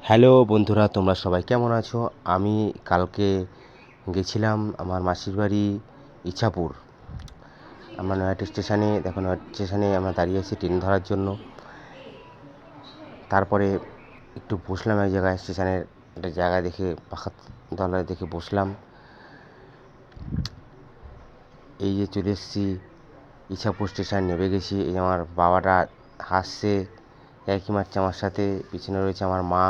Hello বন্ধুরা, তোমরা সবাই কেমন আছো? আমি কালকে গেছিলাম আমার মাসির বাড়ি ইছাপুর। আমরা নয়াটি স্টেশনে নয়াটি স্টেশনে আমরা দাঁড়িয়ে আছি ট্রেন ধরার জন্য। তারপরে একটু বসলাম এক জায়গায়, স্টেশনের একটা জায়গা দেখে, পাখা তলায় দেখে বসলাম। এই যে চলে এসেছি ইছাপুর স্টেশন, নেমে গেছি। এই আমার বাবাটা হাসছে, একই মারছে আমার সাথে। পিছনে রয়েছে আমার মা।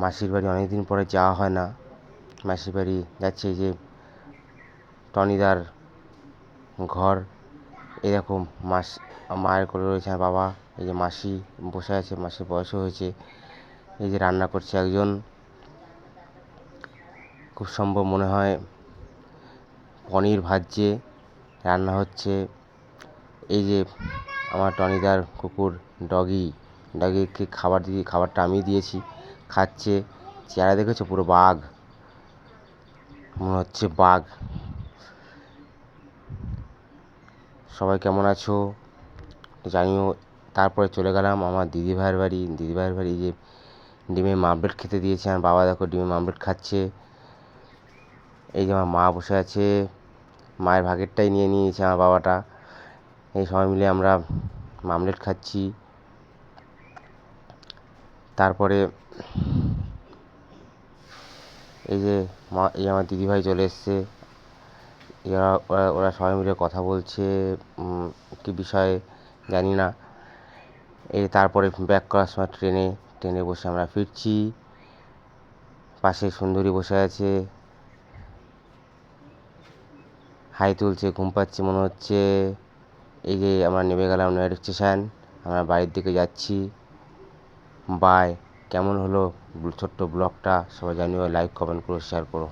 মাসির বাড়ি অনেক দিন পরে যাওয়া হয় না, মাসির বাড়ি যাচ্ছে। এই যে টনিদার ঘর, এরকম মায়ের কোলে রয়েছে আমার বাবা। এই যে মাসি বসে আছে, মাসির বয়সও হয়েছে। এই যে রান্না করছে একজন, খুব সম্ভব মনে হয় পনির ভাজছে, রান্না হচ্ছে। এই যে আমার টনিদার কুকুর ডগিকে খাবারটা আমি দিয়েছি, খাচ্ছে। চেহারা দেখেছো? পুরো বাঘ, মনে হচ্ছে বাঘ। সবাই কেমন আছো জানিও। তারপরে চলে গেলাম আমার দিদিভাইয়ের বাড়ি। যে ডিমের মামলেট খেতে দিয়েছে আমার বাবা, দেখো ডিমের মামলেট খাচ্ছে। এই যে আমার মা বসে আছে, মায়ের ভাগেরটাই নিয়ে নিয়েছে আমার বাবাটা। এই সবাই মিলে আমরা মামলেট খাচ্ছি। তারপরে এই যে আমার দিদিভাই চলে এসছে। ওরা সবাই মিলে কথা বলছে, কী বিষয়ে জানি না। এই তারপরে ব্যাক করার সময় ট্রেনে বসে আমরা ফিরছি। পাশে সুন্দরী বসে আছে, হাই তুলছে, ঘুম পাচ্ছে মনে হচ্ছে। এই যে আমরা নেমে গেলাম নয়াটি স্টেশন, আমরা বাড়ির দিকে যাচ্ছি। বাই। কেমন হলো ছোট্ট ব্লগটা? সবাই জানিও, লাইক, কমেন্ট করো, শেয়ার করো।